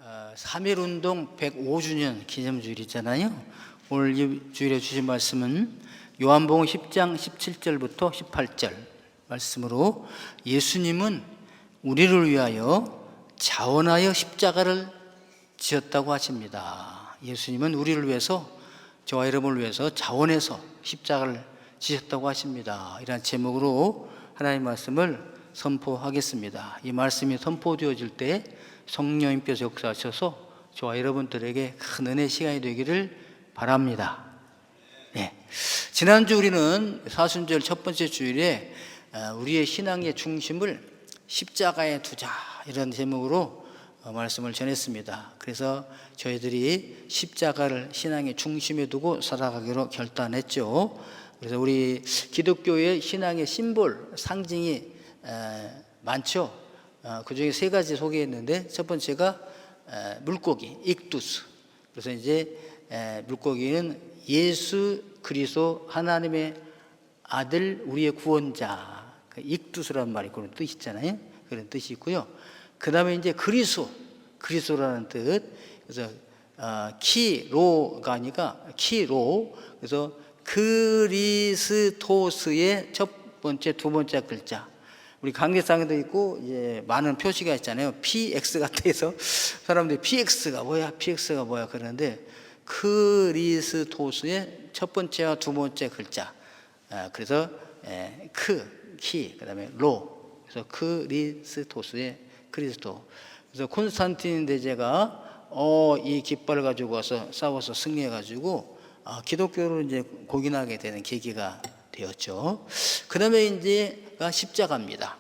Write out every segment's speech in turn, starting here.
3.1운동 105주년 기념주일이잖아요. 오늘 이 주일에 주신 말씀은 요한복음 10장 17절부터 18절 말씀으로 예수님은 우리를 위하여 자원하여 십자가를 지었다고 하십니다. 예수님은 우리를 위해서, 저와 여러분을 위해서 자원해서 십자가를 지셨다고 하십니다. 이런 제목으로 하나님의 말씀을 선포하겠습니다. 이 말씀이 선포되어질 때 성령님께서 역사하셔서 저와 여러분들에게 큰 은혜 시간이 되기를 바랍니다. 네. 지난주 우리는 사순절 첫 번째 주일에 우리의 신앙의 중심을 십자가에 두자 이런 제목으로 말씀을 전했습니다. 그래서 저희들이 십자가를 신앙의 중심에 두고 살아가기로 결단했죠. 그래서 우리 기독교의 신앙의 심볼, 상징이 많죠. 그 중에 세 가지 소개했는데, 첫 번째가 물고기, 익두스. 그래서 이제 물고기는 예수 그리스도 하나님의 아들, 우리의 구원자, 익두스라는 말이 그런 뜻이 있잖아요. 그런 뜻이 있고요. 그 다음에 이제 그리스도라는 뜻. 그래서 키로가 아니라 키로. 그래서 그리스토스의 첫 번째, 두 번째 글자. 우리 강대상에도 있고 이제 많은 표시가 있잖아요. PX 같아 해서 사람들이 PX가 뭐야 그러는데, 그리스토스의 첫 번째와 두 번째 글자. 그래서 키, 그다음에 로. 그래서 그리스토스의 그리스도. 그래서 콘스탄틴 대제가 이 깃발을 가지고 와서 싸워서 승리해가지고 기독교로 이제 공인하게 되는 계기가 되었죠. 그 다음에 이제가 십자가입니다.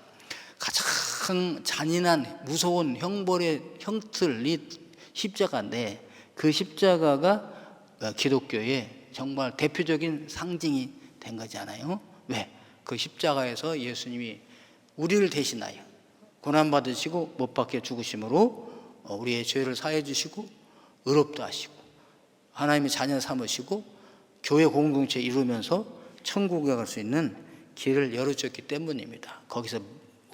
가장 잔인한 무서운 형벌의 형틀이 십자가인데, 그 십자가가 기독교의 정말 대표적인 상징이 된 거잖아요. 왜? 그 십자가에서 예수님이 우리를 대신하여 고난받으시고 못 박혀 죽으심으로 우리의 죄를 사해 주시고 의롭다 하시고 하나님의 자녀 삼으시고 교회 공동체 이루면서 천국에 갈 수 있는 길을 열어줬기 때문입니다. 거기서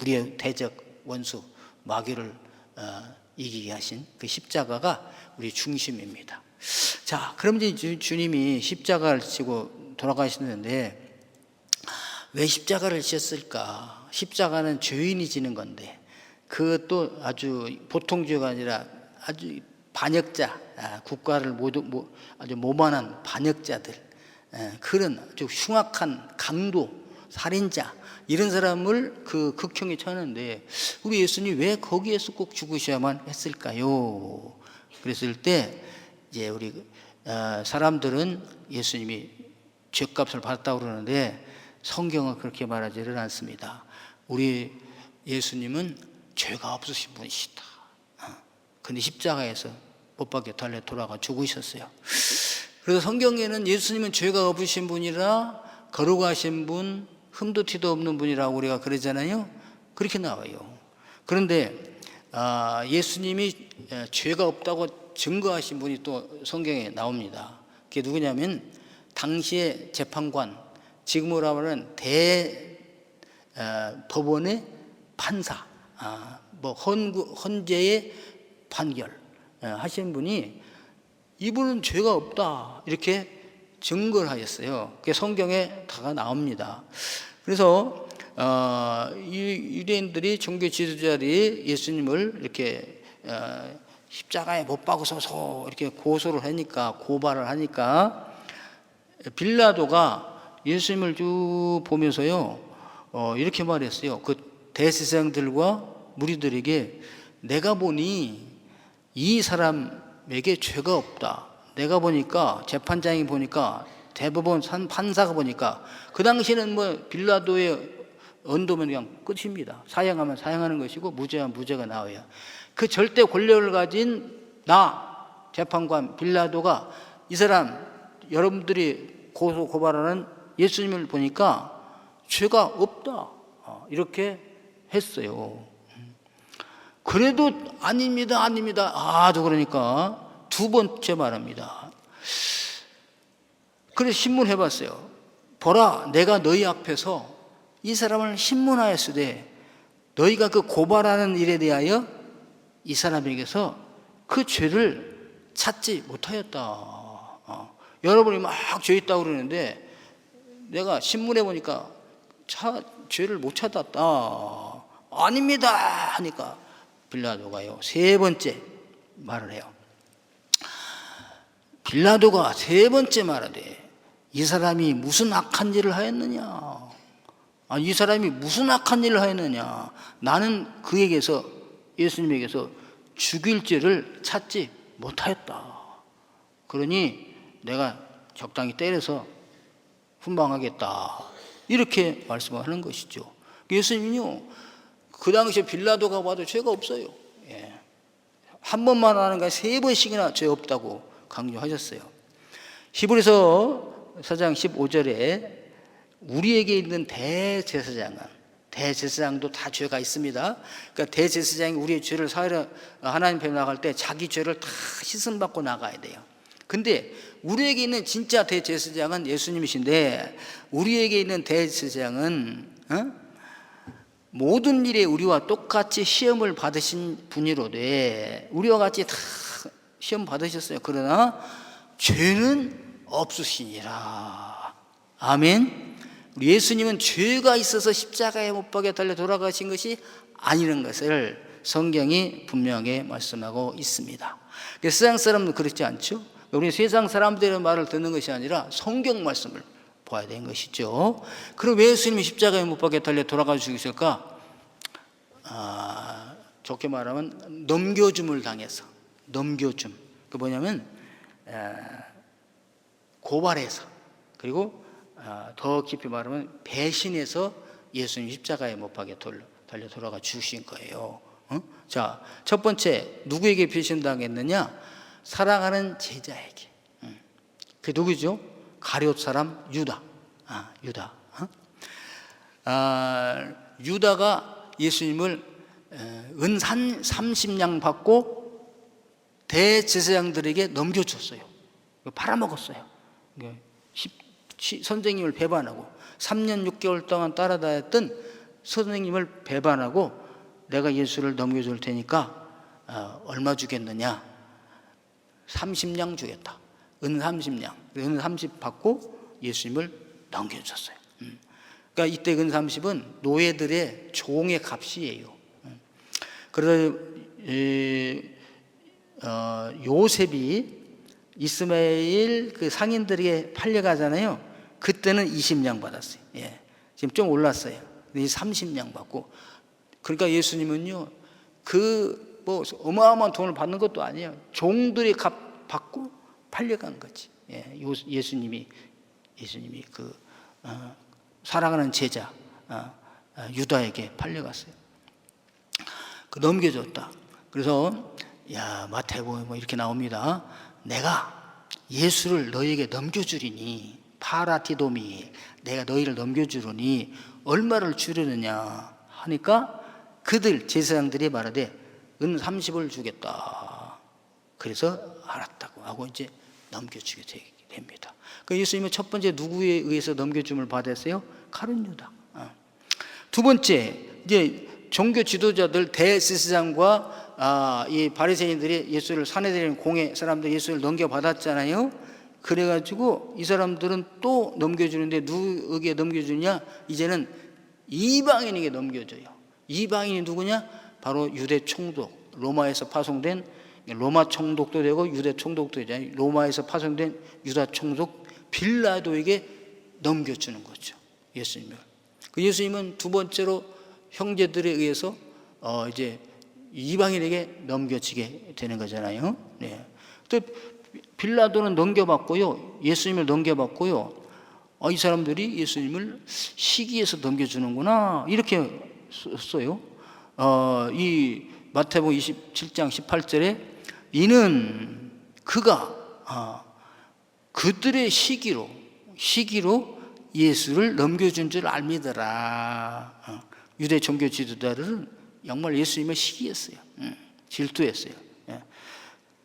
우리의 대적 원수 마귀를 이기게 하신 그 십자가가 우리 중심입니다. 자, 그럼 이제 주님이 십자가를 지고 돌아가시는데 왜 십자가를 지었을까? 십자가는 죄인이 지는 건데, 그것도 아주 보통 죄가 아니라 아주 반역자, 국가를 아주 모반한 반역자들, 그런 아주 흉악한 강도, 살인자, 이런 사람을 그 극형에 처하는데, 우리 예수님이 왜 거기에서 꼭 죽으셔야만 했을까요? 그랬을 때 이제 우리 사람들은 예수님이 죄값을 받았다고 그러는데, 성경은 그렇게 말하지를 않습니다. 우리 예수님은 죄가 없으신 분이시다. 근데 십자가에서 못 박혀 달려 돌아가 죽으셨어요. 그래서 성경에는 예수님은 죄가 없으신 분이라 거룩하신 분, 흠도 티도 없는 분이라고 우리가 그러잖아요. 그렇게 나와요. 그런데 예수님이 죄가 없다고 증거하신 분이 또 성경에 나옵니다. 그게 누구냐면 당시의 재판관, 지금으로 하면 법원의 판사, 헌재의 판결 하신 분이 이분은 죄가 없다 이렇게 증거를 하셨어요. 그게 성경에 다 나옵니다. 그래서 유대인들이 종교 지도자들이 예수님을 이렇게 십자가에 못 박으소서 이렇게 고소를 하니까, 고발을 하니까, 빌라도가 예수님을 쭉 보면서요 이렇게 말했어요. 그 대제사장들과 무리들에게, 내가 보니 이 사람에게 죄가 없다. 내가 보니까, 재판장이 보니까, 대법원 판사가 보니까, 그 당시에는 빌라도의 언도면 그냥 끝입니다. 사형하면 사형하는 것이고 무죄하면 무죄가 나와요. 그 절대 권력을 가진 재판관 빌라도가 이 사람, 여러분들이 고발하는 예수님을 보니까 죄가 없다 이렇게 했어요. 그래도 아닙니다. 그러니까 두 번째 말합니다. 그래서 신문해봤어요. 보라, 내가 너희 앞에서 이 사람을 신문하였으되 너희가 그 고발하는 일에 대하여 이 사람에게서 그 죄를 찾지 못하였다. 여러분이 막 죄 있다고 그러는데 내가 신문에 보니까 죄를 못 찾았다. 아닙니다 하니까 빌라도가요, 세 번째 말을 해요. 빌라도가 세 번째 말하되 이 사람이 무슨 악한 일을 하였느냐. 이 사람이 무슨 악한 일을 하였느냐. 나는 그에게서, 예수님에게서 죽일 죄를 찾지 못하였다. 그러니 내가 적당히 때려서 훈방하겠다. 이렇게 말씀하는 것이죠. 예수님은요, 그 당시에 빌라도가 봐도 죄가 없어요. 예. 한 번만 하는 거 세 번씩이나 죄 없다고 강조하셨어요. 히브리서 4장 15절에 우리에게 있는 대제사장도 다 죄가 있습니다. 그러니까 대제사장이 우리의 죄를 사하려 하나님 앞에 나갈 때 자기 죄를 다 씻음받고 나가야 돼요. 근데 우리에게 있는 진짜 대제사장은 예수님이신데, 우리에게 있는 대제사장은 모든 일에 우리와 똑같이 시험을 받으신 분이로되, 우리와 같이 다 시험 받으셨어요. 그러나 죄는 없으시니라. 아멘. 우리 예수님은 죄가 있어서 십자가에 못 박혀 달려 돌아가신 것이 아니라는 것을 성경이 분명하게 말씀하고 있습니다. 세상 사람은 그렇지 않죠. 우리 세상 사람들의 말을 듣는 것이 아니라 성경 말씀을 봐야 되는 것이죠. 그럼 왜 예수님이 십자가에 못 박혀 달려 돌아가 주셨을까? 좋게 말하면 넘겨줌을 당해서. 넘겨줌. 그 뭐냐면 고발해서, 그리고 더 깊이 말하면 배신해서 예수님 십자가에 못 박혀 달려 돌아가 주신 거예요. 자, 첫 번째, 누구에게 배신당했느냐? 사랑하는 제자에게. 그게 누구죠? 가룟 사람 유다. 유다. 유다가 예수님을 은 30냥 받고 대제사장들에게 넘겨줬어요. 팔아먹었어요. 선생님을 배반하고 3년 6개월 동안 따라다녔던 선생님을 배반하고 내가 예수를 넘겨줄 테니까 얼마 주겠느냐? 30냥 주겠다. 은 30냥. 은 30 받고 예수님을 넘겨줬어요. 그러니까 이때 은 30은 노예들의 종의 값이에요. 그래서 요셉이 이스마엘 그 상인들에게 팔려가잖아요. 그때는 20냥 받았어요. 예. 지금 좀 올랐어요. 30냥 받고. 그러니까 예수님은요, 뭐 어마어마한 돈을 받는 것도 아니에요. 종들의 값 받고 팔려간 거지. 예. 예수님이 사랑하는 제자 유다에게 팔려갔어요. 넘겨줬다. 그래서 마태복음에 뭐 이렇게 나옵니다. 내가 예수를 너희에게 넘겨주리니, 파라티도미, 내가 너희를 넘겨주리니 얼마를 주려느냐 하니까 그들 제사장들이 말하되 은 30을 주겠다. 그래서 알았다고 하고 이제 넘겨주게 됩니다. 그 예수님은 첫 번째 누구에 의해서 넘겨줌을 받았어요? 가룟 유다. 두 번째, 이제 종교 지도자들 대제사장과 이 바리새인들이 예수를 산헤드린 공회 사람들 예수를 넘겨받았잖아요. 그래가지고 이 사람들은 또 넘겨주는데 누구에게 넘겨주냐? 이제는 이방인에게 넘겨줘요. 이방인이 누구냐? 바로 유대 총독, 로마에서 파송된, 로마 총독도 되고 유대 총독도 되잖아요. 로마에서 파송된 유다 총독 빌라도에게 넘겨주는 거죠. 예수님을. 그 예수님은 두 번째로 형제들에 의해서 이제 이방인에게 넘겨지게 되는 거잖아요. 네. 또 빌라도는 넘겨받고요, 예수님을 넘겨받고요. 이 사람들이 예수님을 시기해서 넘겨주는구나 이렇게 썼어요. 이 마태복음 27장 18절에 이는 그가 그들의 시기로 예수를 넘겨준 줄 알미더라. 유대 종교 지도자들은 정말 예수님을 시기했어요. 질투했어요.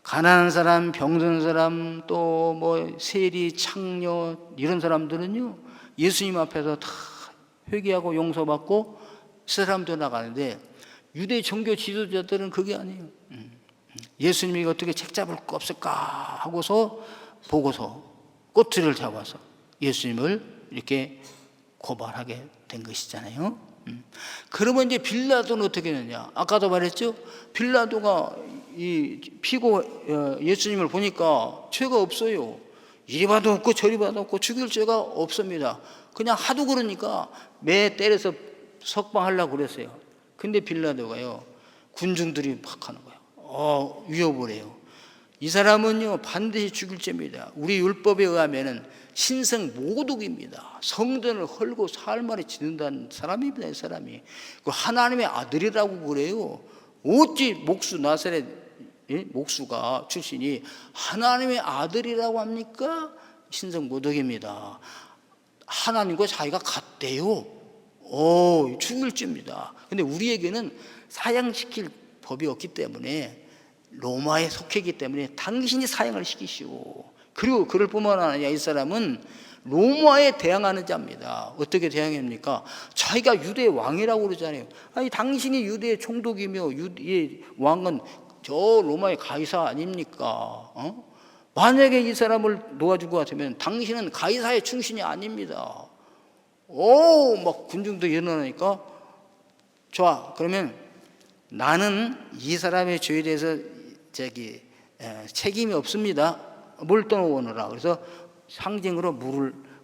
가난한 사람, 병든 사람, 또 뭐 세리, 창녀 이런 사람들은요 예수님 앞에서 다 회개하고 용서받고 사람도 나가는데 유대 종교 지도자들은 그게 아니에요. 예수님이 어떻게 책 잡을 거 없을까 하고서 보고서 꼬투리를 잡아서 예수님을 이렇게 고발하게 된 것이잖아요. 그러면 이제 빌라도는 어떻게 했느냐? 아까도 말했죠. 빌라도가 이 피고 예수님을 보니까 죄가 없어요. 이리 봐도 없고 저리 봐도 없고 죽일 죄가 없습니다. 그냥 하도 그러니까 매 때려서 석방하려고 그랬어요. 근데 빌라도가요, 군중들이 막 하는 거예요. 위협을 해요. 이 사람은요 반드시 죽일 죄입니다. 우리 율법에 의하면은 신성 모독입니다. 성전을 헐고 살만에 지는다는 사람입니다. 이 사람이 그 하나님의 아들이라고 그래요. 어찌 목수 나사렛 목수가 출신이 하나님의 아들이라고 합니까? 신성 모독입니다. 하나님과 자기가 같대요. 죽일 죄입니다. 근데 우리에게는 사형시킬 법이 없기 때문에 로마에 속했기 때문에 당신이 사형을 시키시오. 그리고 그럴 뿐만 아니라 이 사람은 로마에 대항하는 자입니다. 어떻게 대항합니까? 자기가 유대의 왕이라고 그러잖아요. 아니 당신이 유대의 총독이며 유대의 왕은 저 로마의 가이사 아닙니까? 만약에 이 사람을 놓아줄 것 같으면 당신은 가이사의 충신이 아닙니다. 막 군중도 일어나니까 좋아. 그러면 나는 이 사람의 죄에 대해서 책임이 없습니다. 물 떠오느라. 그래서 상징으로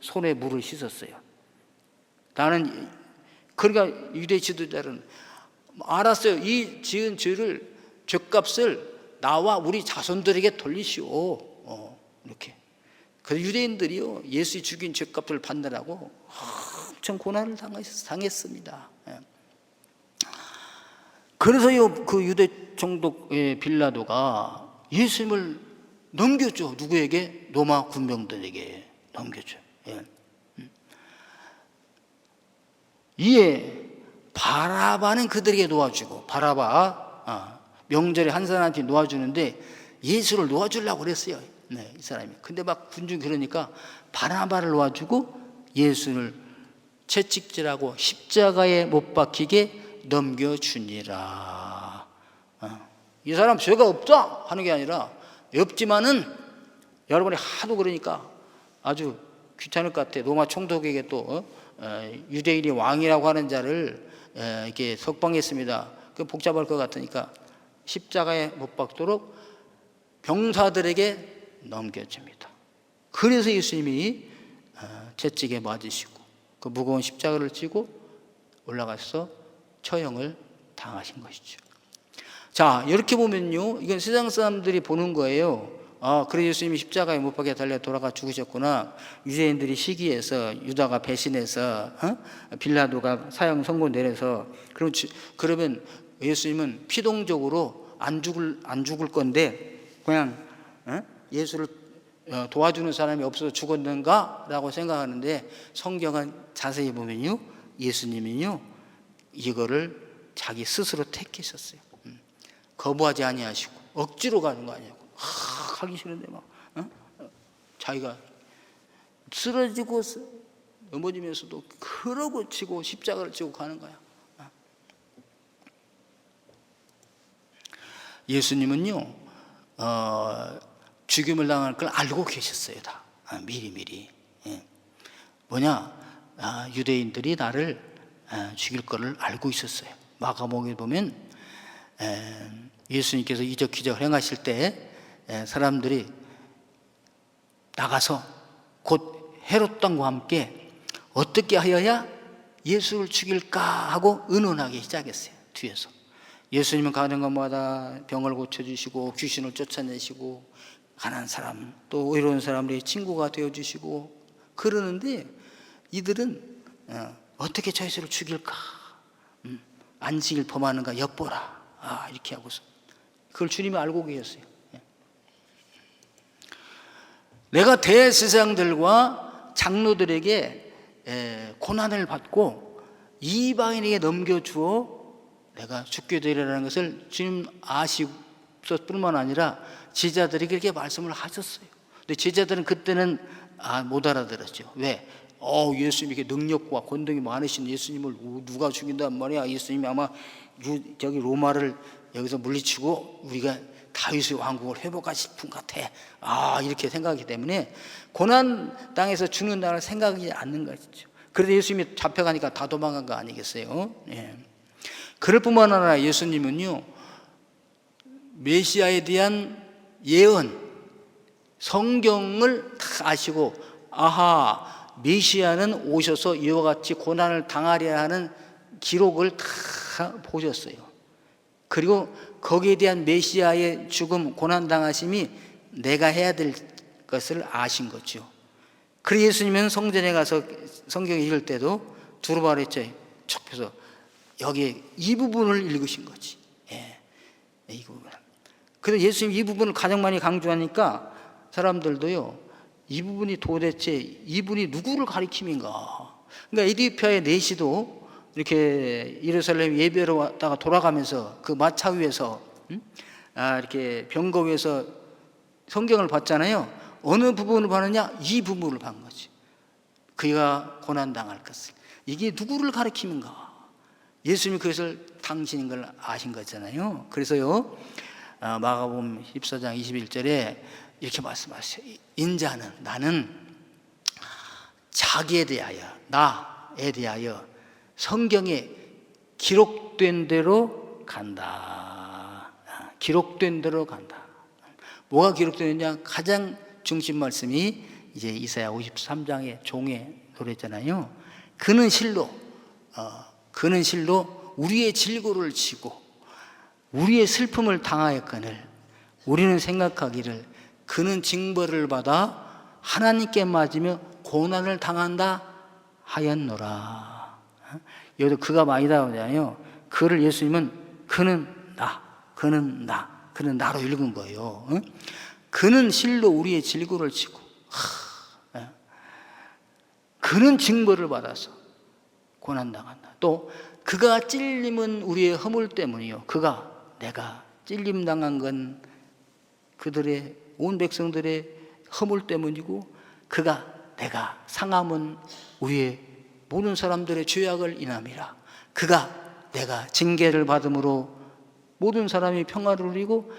손에 물을 씻었어요. 나는 그러니까 유대 지도자는 알았어요. 이 지은 죄값을 나와 우리 자손들에게 돌리시오. 이렇게. 그래서 유대인들이요 예수 죽인 죄값을 받느라고 엄청 고난을 당했습니다. 그래서요 그 유대 총독의 빌라도가 예수님을 넘겼죠. 누구에게? 로마 군병들에게 넘겼죠. 이에 바라바는 그들에게 놓아주고, 바라바 명절에 한 사람한테 놓아주는데 예수를 놓아주려고 그랬어요. 이 사람이. 근데 막 군중이 그러니까 바라바를 놓아주고 예수를 채찍질하고 십자가에 못 박히게 넘겨주니라. 이 사람 죄가 없다 하는 게 아니라 없지만은 여러분이 하도 그러니까 아주 귀찮을 것 같아. 로마 총독에게 또 유대인이 왕이라고 하는 자를 이렇게 석방했습니다. 그 복잡할 것 같으니까 십자가에 못 박도록 병사들에게 넘겨줍니다. 그래서 예수님이 채찍에 맞으시고 그 무거운 십자가를 지고 올라가서 처형을 당하신 것이죠. 자, 이렇게 보면요, 이건 세상 사람들이 보는 거예요. 그래 예수님이 십자가에 못 박혀 달려 돌아가 죽으셨구나. 유대인들이 시기해서 유다가 배신해서 빌라도가 사형 선고 내려서 그러면 예수님은 피동적으로 안 죽을 건데 그냥 예수를 도와주는 사람이 없어서 죽었는가라고 생각하는데 성경은 자세히 보면요 예수님은요 이거를 자기 스스로 택하셨어요. 거부하지 아니하시고 억지로 가는 거 아니냐고. 가기 싫은데 막 자기가 쓰러지고 넘어지면서도 그러고 치고 십자가를 지고 가는 거야. 예수님은요 죽임을 당할 걸 알고 계셨어요. 다 미리. 뭐냐, 유대인들이 나를 죽일 거를 알고 있었어요. 마가복음에 보면 예수님께서 이적 기적을 행하실 때 사람들이 나가서 곧 헤롯 왕과 함께 어떻게 하여야 예수를 죽일까 하고 의논하기 시작했어요. 뒤에서 예수님은 가는 곳마다 병을 고쳐주시고 귀신을 쫓아내시고 가난한 사람 또 의로운 사람들의 친구가 되어주시고 그러는데 이들은 어떻게 저 예수를 죽일까, 안식일 범하는가 엿보라 이렇게 하고서 그걸 주님이 알고 계셨어요. 내가 대제사장들과 장로들에게 고난을 받고 이방인에게 넘겨주어 내가 죽게 되리라는 것을 주님 아시었을 뿐만 아니라 제자들이 그렇게 말씀을 하셨어요. 근데 제자들은 그때는 못 알아들었죠. 왜? 예수님이 이렇게 능력과 권능이 많으신 예수님을 누가 죽인단 말이야. 예수님이 아마 저기 로마를 여기서 물리치고 우리가 다윗의 왕국을 회복하고 싶은 것 같아. 이렇게 생각하기 때문에 고난 땅에서 죽는다는 생각이 않는 것이죠. 그래서 예수님이 잡혀가니까 다 도망간 거 아니겠어요? 예. 그럴 뿐만 아니라 예수님은요, 메시아에 대한 예언, 성경을 다 아시고, 메시아는 오셔서 이와 같이 고난을 당하려 하는 기록을 다 보셨어요. 그리고 거기에 대한 메시아의 죽음, 고난 당하심이 내가 해야 될 것을 아신 거죠. 그래서 예수님은 성전에 가서 성경 읽을 때도 두루마리 했죠. 척해서 여기 이 부분을 읽으신 거지. 예, 이 부분. 그래서 예수님 이 부분을 가장 많이 강조하니까 사람들도요, 이 부분이 도대체 이분이 누구를 가리킴인가. 그러니까 에디오피아의 내시도 이렇게 예루살렘 예배로 왔다가 돌아가면서 그 마차 위에서 이렇게 병거 위에서 성경을 봤잖아요. 어느 부분을 봤느냐? 이 부분을 본 거지. 그가 고난당할 것을. 이게 누구를 가리킴인가. 예수님이 그것을 당신인 걸 아신 거잖아요. 그래서요, 마가복음 14장 21절에 이렇게 말씀하세요. 인자는, 나는 자기에 대하여, 나에 대하여 성경에 기록된 대로 간다. 기록된 대로 간다. 뭐가 기록되느냐? 가장 중심 말씀이 이제 이사야 53장의 종의 노래잖아요. 그는 실로 우리의 질고를 지고 우리의 슬픔을 당하였거늘 우리는 생각하기를 그는 징벌을 받아 하나님께 맞으며 고난을 당한다 하였노라. 여기도 그가 많이 나오잖아요. 그를 예수님은 그는 나로 읽은 거예요. 그는 실로 우리의 질고를 지고 그는 징벌을 받아서 고난당한다. 또 그가 찔림은 우리의 허물 때문이요, 내가 찔림당한 건 그들의 온 백성들의 허물 때문이고, 내가 상함은 우리의 모든 사람들의 죄악을 인함이라. 내가 징계를 받음으로 모든 사람이 평화를 누리고,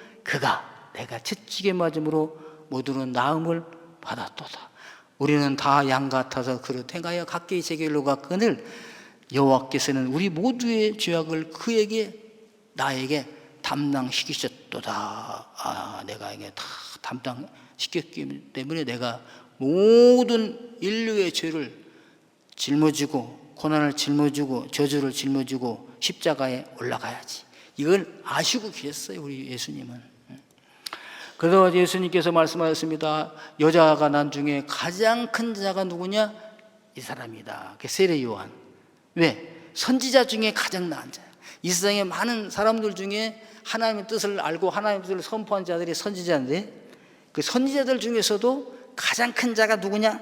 내가 채찍에 맞음으로 모두는 나음을 받았도다. 우리는 다 양 같아서 그릇 행하여 각기 제길로 갔거늘 여호와께서는 우리 모두의 죄악을 나에게 담당시키셨도다. 내가 이게 다 담당시켰기 때문에 내가 모든 인류의 죄를 짊어지고 고난을 짊어지고 저주를 짊어지고 십자가에 올라가야지. 이걸 아시고 계셨어요, 우리 예수님은. 그래서 예수님께서 말씀하셨습니다. 여자가 난 중에 가장 큰 자가 누구냐? 이 사람이다. 세례 요한. 왜? 선지자 중에 가장 나은 자야. 이 세상에 많은 사람들 중에 하나님의 뜻을 알고 하나님의 뜻을 선포한 자들이 선지자인데, 그 선지자들 중에서도 가장 큰 자가 누구냐?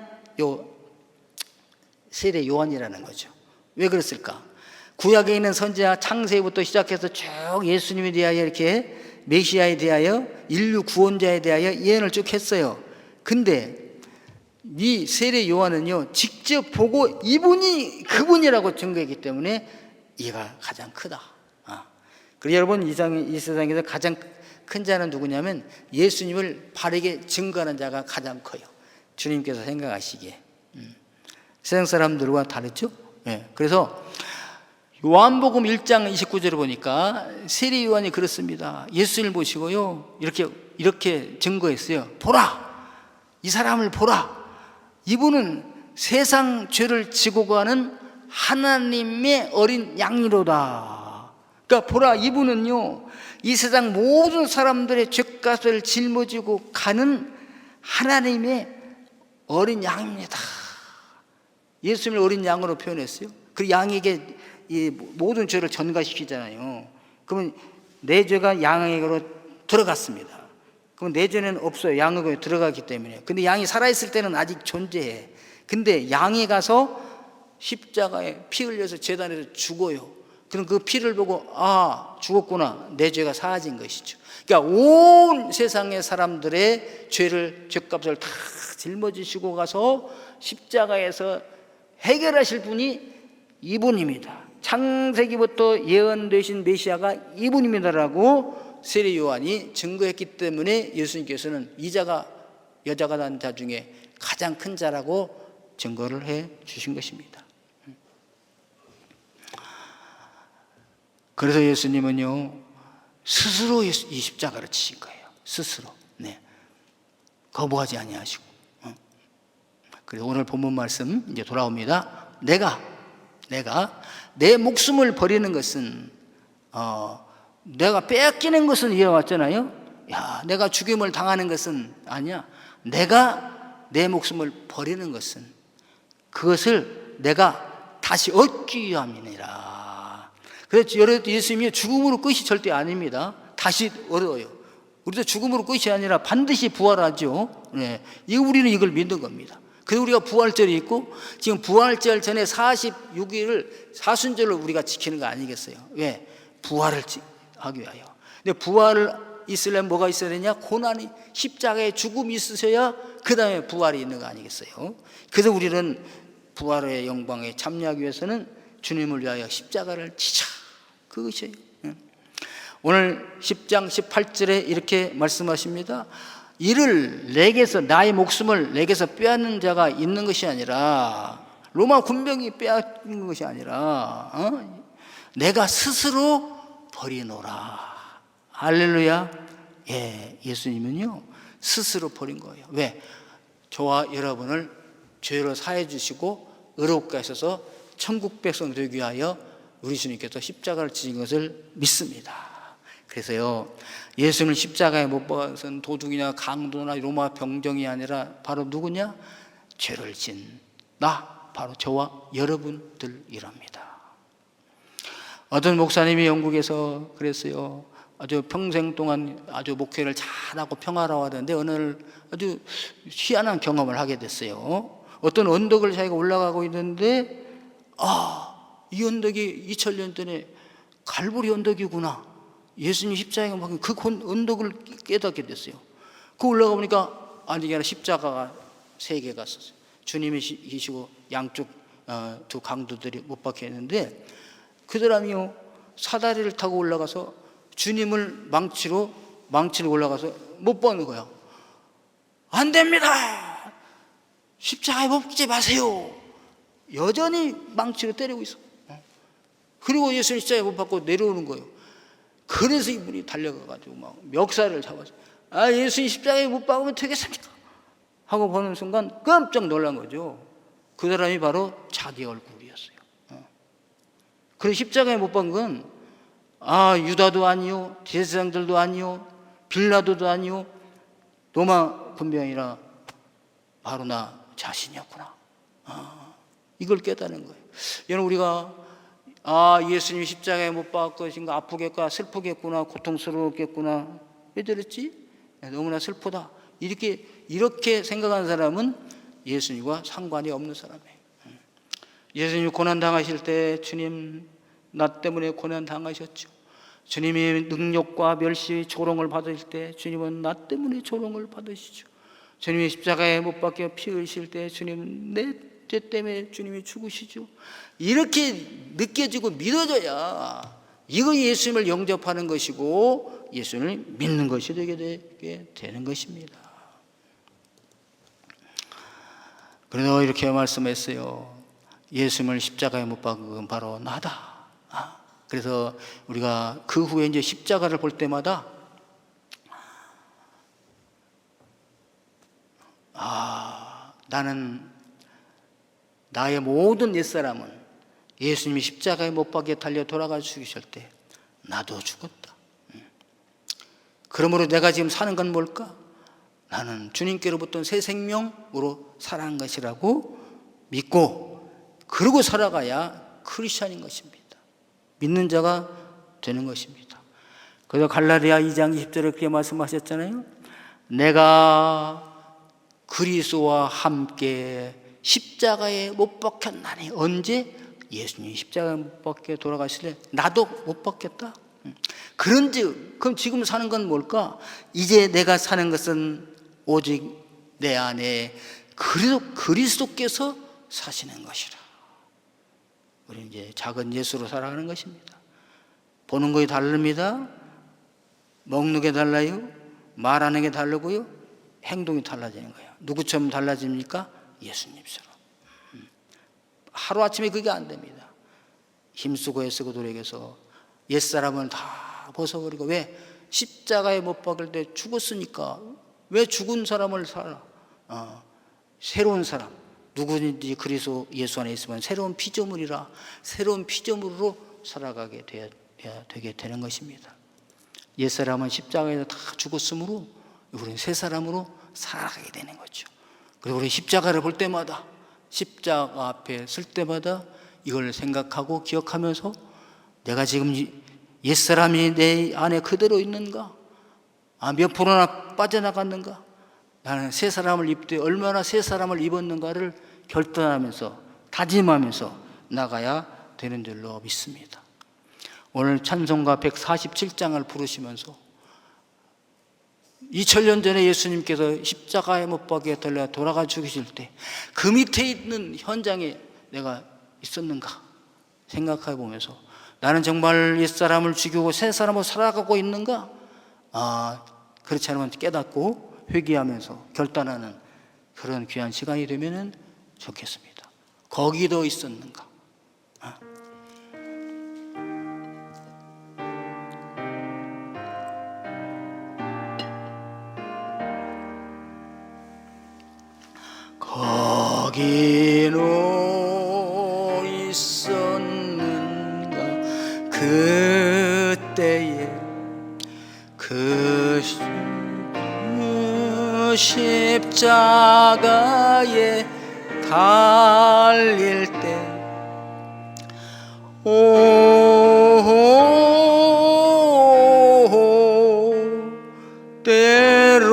세례 요한이라는 거죠. 왜 그랬을까? 구약에 있는 선지자 창세기부터 시작해서 쭉 예수님에 대하여 이렇게 메시아에 대하여 인류 구원자에 대하여 예언을 쭉 했어요. 근데 이 세례 요한은요, 직접 보고 이분이 그분이라고 증거했기 때문에 얘가 가장 크다. 그리고 여러분, 이 세상에서 가장 큰 자는 누구냐면 예수님을 바르게 증거하는 자가 가장 커요. 주님께서 생각하시기에. 세상 사람들과 다르죠? 네. 그래서 요한복음 1장 29절을 보니까 세례 요한이 그렇습니다. 예수님을 보시고요, 이렇게 증거했어요. 보라! 이 사람을 보라! 이분은 세상 죄를 지고 가는 하나님의 어린 양이로다. 그러니까 보라, 이분은요, 이 세상 모든 사람들의 죄값을 짊어지고 가는 하나님의 어린 양입니다. 예수님을 어린 양으로 표현했어요. 그 양에게 이 모든 죄를 전가시키잖아요. 그러면 내 죄가 양에게로 들어갔습니다. 그럼 내 죄는 없어요. 양에게 들어가기 때문에. 근데 양이 살아있을 때는 아직 존재해. 근데 양이 가서 십자가에 피 흘려서 제단에서 죽어요. 그럼 그 피를 보고 죽었구나, 내 죄가 사하진 것이죠. 그러니까 온 세상의 사람들의 죄값을 다 짊어지시고 가서 십자가에서 해결하실 분이 이분입니다. 창세기부터 예언되신 메시아가 이분입니다라고 세례 요한이 증거했기 때문에 예수님께서는 이자가 여자가 낳은 자 중에 가장 큰 자라고 증거를 해 주신 것입니다. 그래서 예수님은요, 스스로 이 십자가를 지신 거예요. 스스로. 네. 거부하지 아니하시고. 그래서 오늘 본문 말씀 이제 돌아옵니다. 내가 내 목숨을 버리는 것은, 내가 빼앗기는 것은 이어왔잖아요. 야, 내가 죽임을 당하는 것은 아니야. 내가 내 목숨을 버리는 것은 그것을 내가 다시 얻기 위함이니라. 그래서 예수님이 죽음으로 끝이 절대 아닙니다. 다시 얻어요. 우리도 죽음으로 끝이 아니라 반드시 부활하죠. 네. 우리는 이걸 믿는 겁니다. 그래서 우리가 부활절이 있고, 지금 부활절 전에 46일을 사순절로 우리가 지키는 거 아니겠어요? 왜? 부활을 하기 위하여. 근데 부활을 있으려면 뭐가 있어야 되냐? 고난이, 십자가에 죽음이 있으셔야 그 다음에 부활이 있는 거 아니겠어요? 그래서 우리는 부활의 영광에 참여하기 위해서는 주님을 위하여 십자가를 지자. 그것이에요. 오늘 10장 18절에 이렇게 말씀하십니다. 이를 내게서, 나의 목숨을 내게서 빼앗는 자가 있는 것이 아니라, 로마 군병이 빼앗는 것이 아니라, 내가 스스로 버리노라. 할렐루야. 예, 예수님은요 스스로 버린 거예요. 왜? 저와 여러분을 죄로 사해 주시고 의롭게 하셔서 천국 백성 되기 위하여 우리 주님께서 십자가를 지신 것을 믿습니다. 그래서요, 예수님을 십자가에 못 박은 도둑이나 강도나 로마 병정이 아니라 바로 누구냐? 죄를 진 나, 바로 저와 여러분들이랍니다. 어떤 목사님이 영국에서 그랬어요. 아주 평생 동안 아주 목회를 잘하고 평화로워하던데 어느 날 아주 희한한 경험을 하게 됐어요. 어떤 언덕을 자기가 올라가고 있는데, 이 언덕이 2000년 전에 갈보리 언덕이구나. 예수님 십자가에 못 박힌 그 언덕을 깨닫게 됐어요. 그 올라가 보니까 이게 아니라 십자가가 3개가 있었어요. 주님이 계시고 양쪽 두 강도들이 못 박혀 있는데, 그 사람이요 사다리를 타고 올라가서 주님을 망치로 올라가서 못 박는 거야. 안 됩니다. 십자가에 못 박지 마세요. 여전히 망치로 때리고 있어. 그리고 예수님 십자가에 못 박고 내려오는 거예요. 그래서 이분이 달려가가지고 막 멱살을 잡아서, 예수님 십자가에 못 박으면 되겠습니까? 하고 보는 순간 깜짝 놀란 거죠. 그 사람이 바로 자기 얼굴이었어요. 그래서 십자가에 못 박은 건 유다도 아니요, 제사장들도 아니요, 빌라도도 아니요, 로마 군병이라 바로 나 자신이었구나. 이걸 깨닫는 거예요. 여러분, 우리가 예수님이 십자가에 못 박으신가, 아프겠구나, 슬프겠구나, 고통스러웠겠구나, 왜 저랬지? 너무나 슬프다. 이렇게 생각하는 사람은 예수님과 상관이 없는 사람이에요. 예수님이 고난당하실 때 주님 나 때문에 고난당하셨죠. 주님이 능력과 멸시, 조롱을 받으실 때 주님은 나 때문에 조롱을 받으시죠. 주님이 십자가에 못 박혀 피 흘리실 때 주님은 내 죄 때문에 주님이 죽으시죠. 이렇게 느껴지고 믿어져야 이거 예수님을 영접하는 것이고 예수님을 믿는 것이 되게 되는 것입니다. 그래서 이렇게 말씀했어요. 예수님을 십자가에 못 박은 건 바로 나다. 그래서 우리가 그 후에 이제 십자가를 볼 때마다 나는 나의 모든 옛사람은 예수님이 십자가에 못 박혀 달려 돌아가 죽으실 때 나도 죽었다. 그러므로 내가 지금 사는 건 뭘까? 나는 주님께로부터 새 생명으로 살아간 것이라고 믿고 그러고 살아가야 크리스찬인 것입니다. 믿는 자가 되는 것입니다. 그래서 갈라디아 2장 20절에 그렇게 말씀하셨잖아요. 내가 그리스도와 함께 십자가에 못 박혔나니. 언제? 예수님이 십자가에 못 박혀 돌아가실 때 나도 못 박혔다. 그런즉 그럼 지금 사는 건 뭘까? 이제 내가 사는 것은 오직 내 안에 그리스도께서 사시는 것이라. 우리 이제 작은 예수로 살아가는 것입니다. 보는 것이 다릅니다. 먹는 게 달라요? 말하는 게 다르고요? 행동이 달라지는 거예요. 누구처럼 달라집니까? 예수님처럼. 하루아침에 그게 안 됩니다. 힘쓰고 애쓰고 노력해서 옛사람을 다 벗어버리고. 왜? 십자가에 못 박을 때 죽었으니까. 왜 죽은 사람을 살아? 새로운 사람, 누구든지 그리스도 예수 안에 있으면 새로운 피조물이라 새로운 피조물로 살아가게 되게 되는 것입니다. 옛사람은 십자가에서 다 죽었으므로 우리는 새 사람으로 살아가게 되는 거죠. 그리고 우리 십자가를 볼 때마다, 십자가 앞에 설 때마다 이걸 생각하고 기억하면서 내가 지금 옛사람이 내 안에 그대로 있는가? 몇 프로나 빠져나갔는가? 나는 새 사람을 입되 얼마나 새 사람을 입었는가를 결단하면서 다짐하면서 나가야 되는 줄로 믿습니다. 오늘 찬송가 147장을 부르시면서 2000년 전에 예수님께서 십자가에 못 박혀 달려 돌아가 죽으실 때 그 밑에 있는 현장에 내가 있었는가 생각해 보면서 나는 정말 옛사람을 죽이고 새 사람으로 살아가고 있는가? 그렇지 않으면 깨닫고 회개하면서 결단하는 그런 귀한 시간이 되면 좋겠습니다. 거기도 있었는가? 거기로 있었는가? 그때에 그 십자가에 달릴 때 때로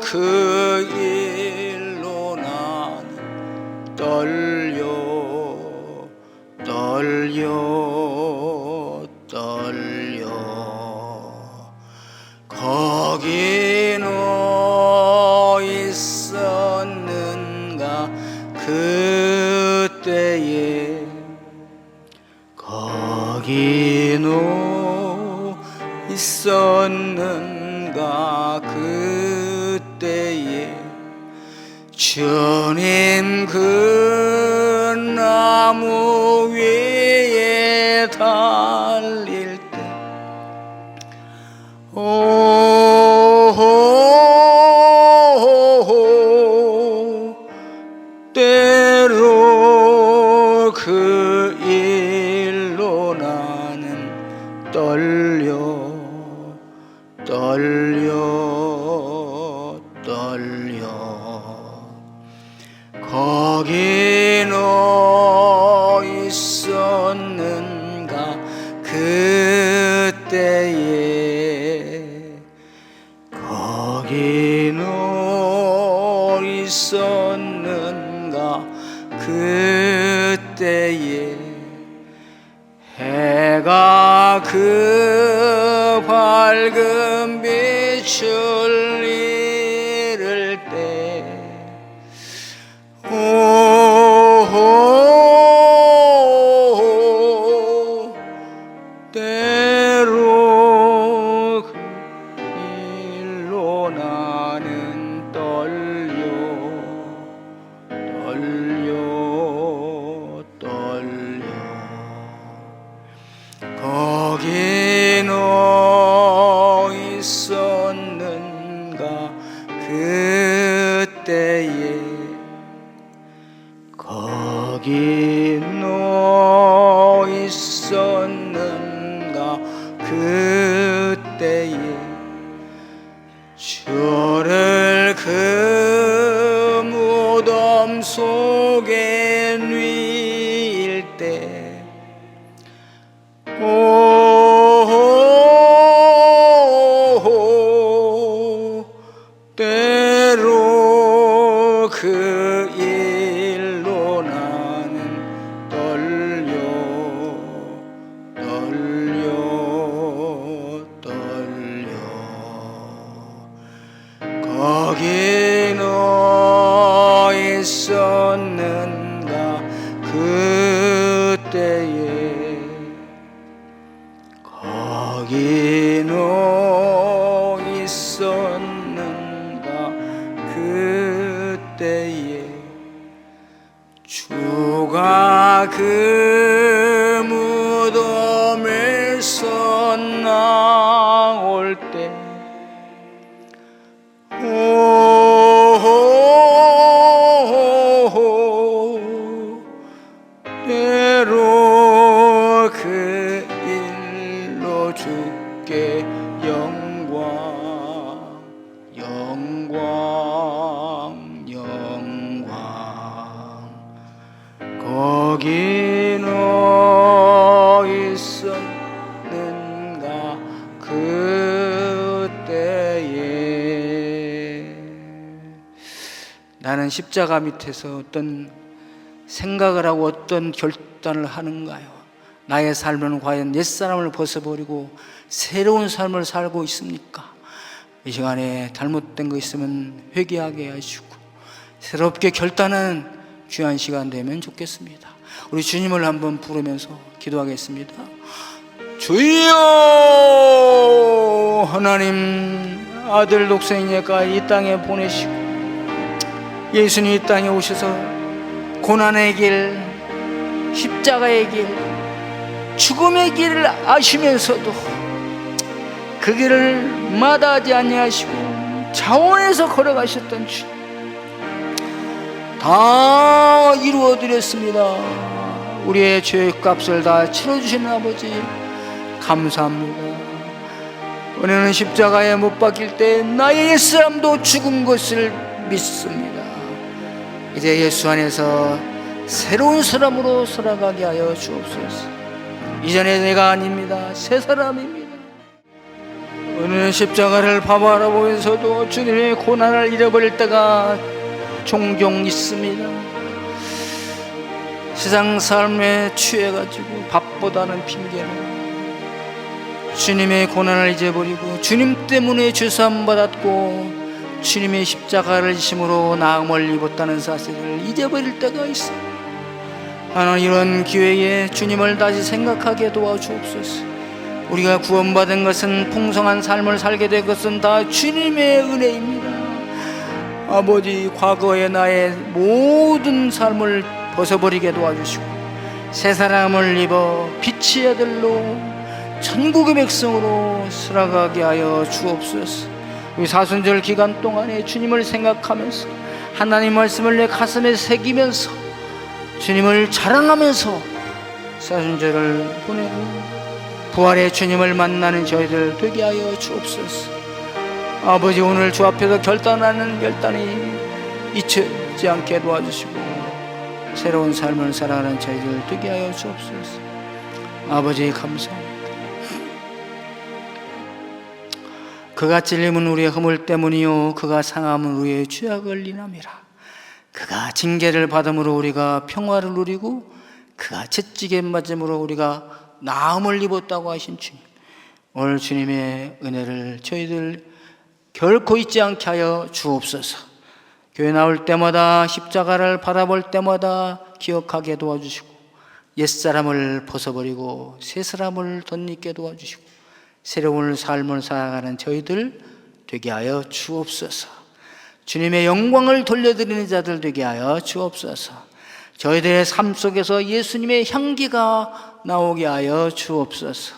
그 일로 나는 떨려 거기는 있었는가? 그때에 거기는 있었는가? 그때에 주님 그 나무 위에 달릴 때 때로 그 일로 나는 떨려 거기는 있었는가? 그때에 거기는 있었는가? 그때에 해가 그 밝은 빛을 잃을 때 때로 그 일로 나는 떨려 거기는 있었는가? 그때에 거기는 있었는가? 그때에 주를 그 무덤 속에 누일 때 때로 그 일로 나는 떨려 거기는 있었는가? 그때에 거기는 나올 때 때로 그 일로 주께 영광 영광 영광 거기 너 있었는가 그때에. 나는 십자가 밑에서 어떤 생각을 하고 어떤 결단을 하는가요? 나의 삶은 과연 옛사람을 벗어버리고 새로운 삶을 살고 있습니까? 이 시간에 잘못된 거 있으면 회개하게 하시고 새롭게 결단하는 귀한 시간 되면 좋겠습니다. 우리 주님을 한번 부르면서 기도하겠습니다. 주여, 하나님 아들 독생자가 이 땅에 보내시고 예수님 이 땅에 오셔서 고난의 길, 십자가의 길, 죽음의 길을 아시면서도 그 길을 마다하지 아니하시고 자원해서 걸어가셨던 주님, 다 이루어드렸습니다. 우리의 죄의 값을 다 치러주신 아버지 감사합니다. 은혜는 십자가에 못 박힐 때 나의 옛사람도 죽은 것을 믿습니다. 이제 예수 안에서 새로운 사람으로 살아가게 하여 주옵소서. 이전에 내가 아닙니다. 새 사람입니다. 오늘 십자가를 바라보면서도 주님의 고난을 잃어버릴 때가 종종 있습니다. 세상 삶에 취해가지고 밥보다는 핑계로 주님의 고난을 잊어버리고 주님 때문에 죄사함 받았고 주님의 십자가를 지심으로 나음을 입었다는 사실을 잊어버릴 때가 있어요. 하나님, 이런 기회에 주님을 다시 생각하게 도와주옵소서. 우리가 구원받은 것은, 풍성한 삶을 살게 된 것은 다 주님의 은혜입니다. 아버지, 과거의 나의 모든 삶을 벗어버리게 도와주시고 새 사람을 입어 빛의 아들로 천국의 백성으로 살아가게 하여 주옵소서. 우리 사순절 기간 동안에 주님을 생각하면서 하나님 말씀을 내 가슴에 새기면서 주님을 자랑하면서 사순절을 보내고 부활의 주님을 만나는 저희들 되게 하여 주옵소서. 아버지, 오늘 주 앞에서 결단하는 결단이 잊혀지지 않게 도와주시고 새로운 삶을 살아가는 저희들 되게 하여 주옵소서. 아버지, 감사합니다. 그가 찔림은 우리의 허물 때문이요 그가 상함은 우리의 죄악을 인함이라. 그가 징계를 받음으로 우리가 평화를 누리고 그가 채찍에 맞음으로 우리가 나음을 입었다고 하신 주님, 오늘 주님의 은혜를 저희들 결코 잊지 않게 하여 주옵소서. 교회 나올 때마다 십자가를 바라볼 때마다 기억하게 도와주시고 옛사람을 벗어버리고 새사람을 덧입게 도와주시고 새로운 삶을 살아가는 저희들 되게 하여 주옵소서. 주님의 영광을 돌려드리는 자들 되게 하여 주옵소서. 저희들의 삶 속에서 예수님의 향기가 나오게 하여 주옵소서.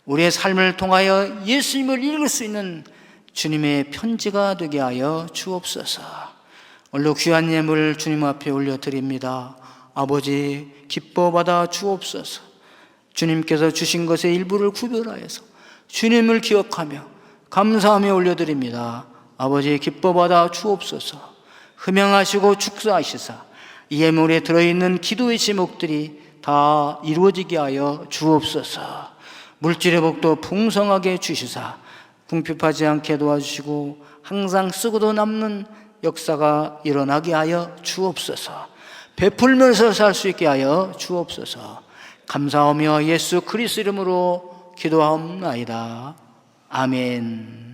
우리의 삶을 통하여 예수님을 읽을 수 있는 주님의 편지가 되게 하여 주옵소서. 오늘도 귀한 예물 주님 앞에 올려드립니다. 아버지, 기뻐 받아 주옵소서. 주님께서 주신 것의 일부를 구별하여서 주님을 기억하며 감사하며 올려드립니다. 아버지, 기뻐 받아 주옵소서. 흠양하시고 축사하시사 이 예물에 들어있는 기도의 제목들이 다 이루어지게 하여 주옵소서. 물질의 복도 풍성하게 주시사 궁핍하지 않게 도와주시고 항상 쓰고도 남는 역사가 일어나게 하여 주옵소서. 베풀면서 살 수 있게 하여 주옵소서. 감사하며 예수 그리스도 이름으로 기도하옵나이다. 아멘.